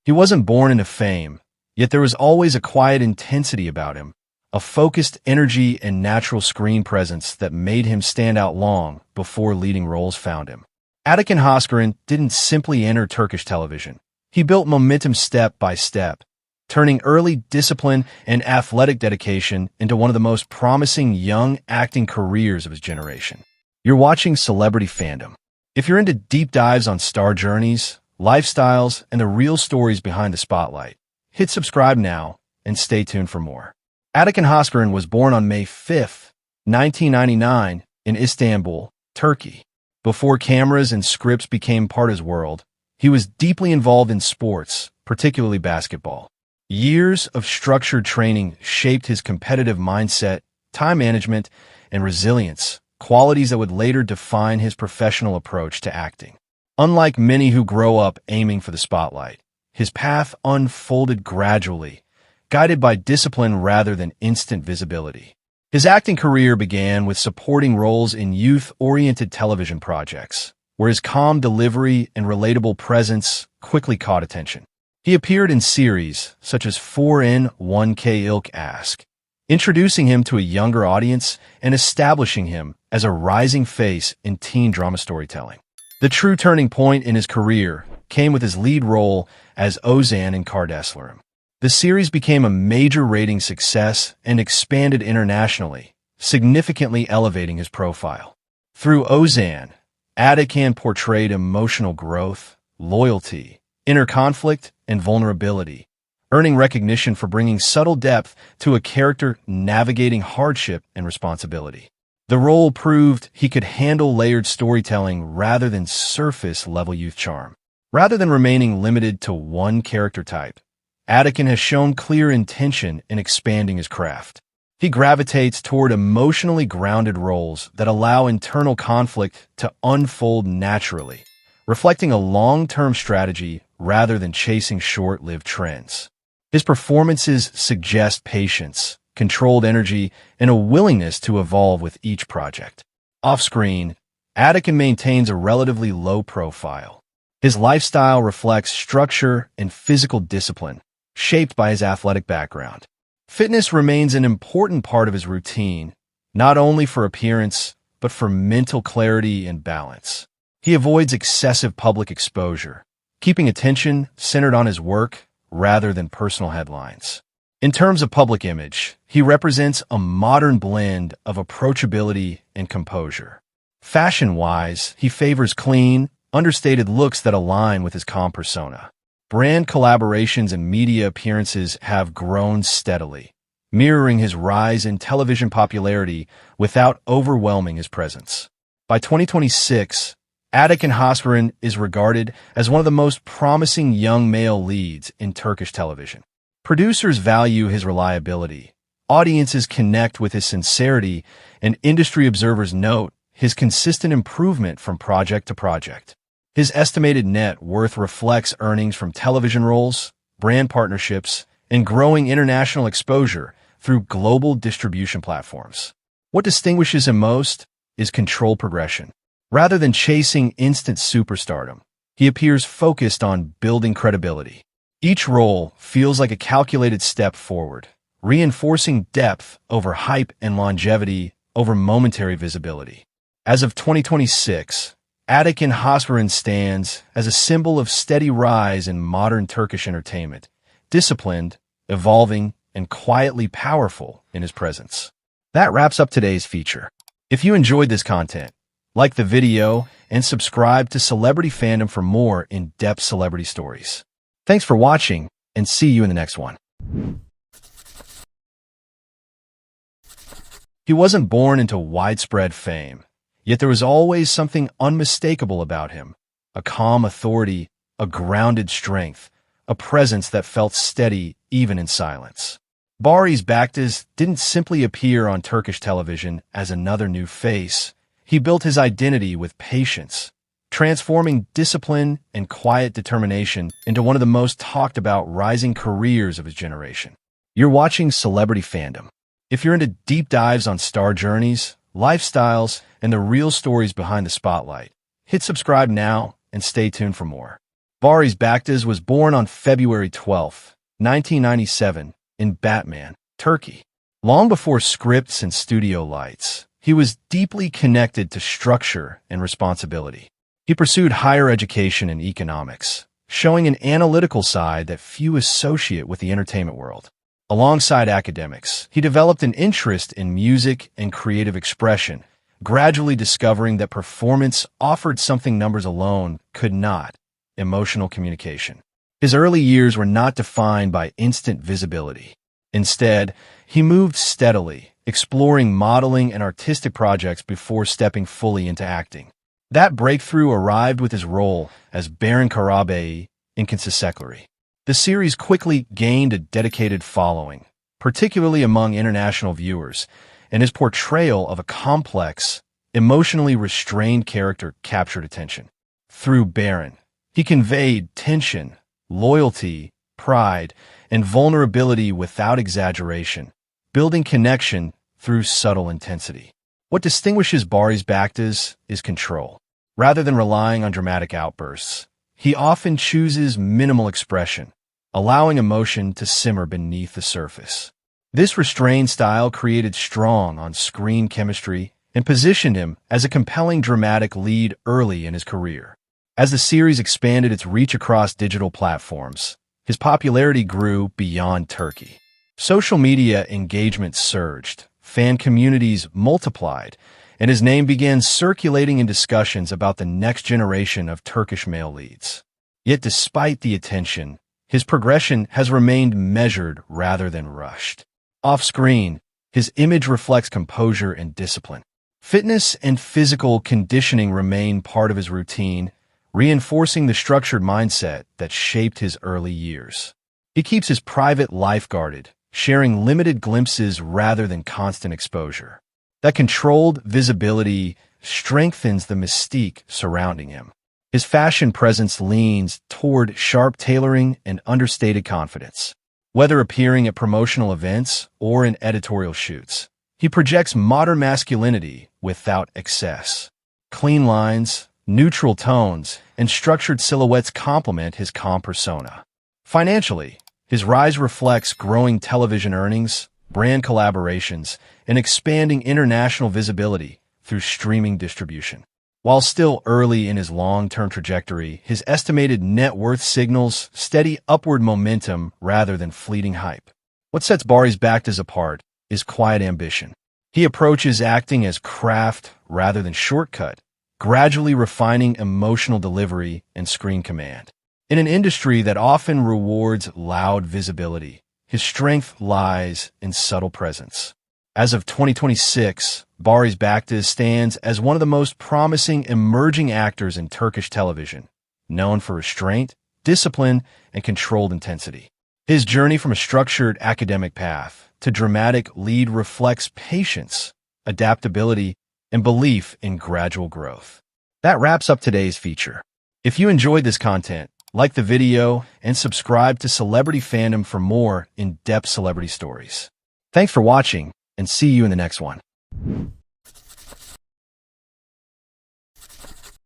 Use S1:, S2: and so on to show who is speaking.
S1: He wasn't born into fame, yet there was always a quiet intensity about him, a focused energy and natural screen presence that made him stand out long before leading roles found him. Atakan Hoşgören didn't simply enter Turkish television. He built momentum step by step, turning early discipline and athletic dedication into one of the most promising young acting careers of his generation. You're watching Celebrity Fandom. If you're into deep dives on star journeys, lifestyles, and the real stories behind the spotlight, hit subscribe now and stay tuned for more. Atakan Hoşgören was born on May 5, 1999, in Istanbul, Turkey. Before cameras and scripts became part of his world, he was deeply involved in sports, particularly basketball. Years of structured training shaped his competitive mindset, time management, and resilience, qualities that would later define his professional approach to acting. Unlike many who grow up aiming for the spotlight, his path unfolded gradually, guided by discipline rather than instant visibility. His acting career began with supporting roles in youth-oriented television projects, where his calm delivery and relatable presence quickly caught attention. He appeared in series such as 4N 1K Ilk Ask, introducing him to a younger audience and establishing him as a rising face in teen drama storytelling. The true turning point in his career came with his lead role as Ozan in Kardeşlerim. The series became a major rating success and expanded internationally, significantly elevating his profile. Through Ozan, Atakan portrayed emotional growth, loyalty, inner conflict, and vulnerability, earning recognition for bringing subtle depth to a character navigating hardship and responsibility. The role proved he could handle layered storytelling rather than surface-level youth charm. Rather than remaining limited to one character type, Atakan has shown clear intention in expanding his craft. He gravitates toward emotionally grounded roles that allow internal conflict to unfold naturally, reflecting a long-term strategy rather than chasing short-lived trends. His performances suggest patience, controlled energy, and a willingness to evolve with each project. Off-screen, Atakan maintains a relatively low profile. His lifestyle reflects structure and physical discipline, shaped by his athletic background. Fitness remains an important part of his routine, not only for appearance, but for mental clarity and balance. He avoids excessive public exposure, keeping attention centered on his work rather than personal headlines. In terms of public image, he represents a modern blend of approachability and composure. Fashion-wise, he favors clean, understated looks that align with his calm persona. Brand collaborations and media appearances have grown steadily, mirroring his rise in television popularity without overwhelming his presence. By 2026, Atakan Hoşgören is regarded as one of the most promising young male leads in Turkish television. Producers value his reliability, audiences connect with his sincerity, and industry observers note his consistent improvement from project to project. His estimated net worth reflects earnings from television roles, brand partnerships, and growing international exposure through global distribution platforms. What distinguishes him most is controlled progression. Rather than chasing instant superstardom, he appears focused on building credibility. Each role feels like a calculated step forward, reinforcing depth over hype and longevity over momentary visibility. As of 2026, Atakan Hoşgören stands as a symbol of steady rise in modern Turkish entertainment, disciplined, evolving, and quietly powerful in his presence. That wraps up today's feature. If you enjoyed this content, like the video and subscribe to Celebrity Fandom for more in-depth celebrity stories. Thanks for watching, and see you in the next one. He wasn't born into widespread fame, yet there was always something unmistakable about him, a calm authority, a grounded strength, a presence that felt steady even in silence. Barış Baktaş didn't simply appear on Turkish television as another new face. He built his identity with patience, transforming discipline and quiet determination into one of the most talked about rising careers of his generation. You're watching Celebrity Fandom. If you're into deep dives on star journeys, lifestyles, and the real stories behind the spotlight, hit subscribe now and stay tuned for more. Barış Baktaş was born on February 12, 1997, in Batman, Turkey. Long before scripts and studio lights, he was deeply connected to structure and responsibility. He pursued higher education in economics, showing an analytical side that few associate with the entertainment world. Alongside academics, he developed an interest in music and creative expression, gradually discovering that performance offered something numbers alone could not: emotional communication. His early years were not defined by instant visibility. Instead, he moved steadily, exploring modeling and artistic projects before stepping fully into acting. That breakthrough arrived with his role as Baron Karabey in Çiçekleri. The series quickly gained a dedicated following, particularly among international viewers, and his portrayal of a complex, emotionally restrained character captured attention. Through Baron, he conveyed tension, loyalty, pride, and vulnerability without exaggeration, building connection through subtle intensity. What distinguishes Barış Baktaş is control. Rather than relying on dramatic outbursts, he often chooses minimal expression, allowing emotion to simmer beneath the surface. This restrained style created strong on-screen chemistry and positioned him as a compelling dramatic lead early in his career. As the series expanded its reach across digital platforms, his popularity grew beyond Turkey. Social media engagement surged, fan communities multiplied, and his name began circulating in discussions about the next generation of Turkish male leads. Yet despite the attention, his progression has remained measured rather than rushed. Off-screen, his image reflects composure and discipline. Fitness and physical conditioning remain part of his routine, reinforcing the structured mindset that shaped his early years. He keeps his private life guarded, sharing limited glimpses rather than constant exposure. That controlled visibility strengthens the mystique surrounding him. His fashion presence leans toward sharp tailoring and understated confidence. Whether appearing at promotional events or in editorial shoots, he projects modern masculinity without excess. Clean lines, neutral tones, and structured silhouettes complement his calm persona. Financially, his rise reflects growing television earnings, brand collaborations, and expanding international visibility through streaming distribution. While still early in his long-term trajectory, his estimated net worth signals steady upward momentum rather than fleeting hype. What sets Barış Baktaş apart is quiet ambition. He approaches acting as craft rather than shortcut, gradually refining emotional delivery and screen command. In an industry that often rewards loud visibility, his strength lies in subtle presence. As of 2026, Barış Baktaş stands as one of the most promising emerging actors in Turkish television, known for restraint, discipline, and controlled intensity. His journey from a structured academic path to dramatic lead reflects patience, adaptability, and belief in gradual growth. That wraps up today's feature. If you enjoyed this content, like the video and subscribe to Celebrity Fandom for more in-depth celebrity stories. Thanks for watching, and see you in the next one.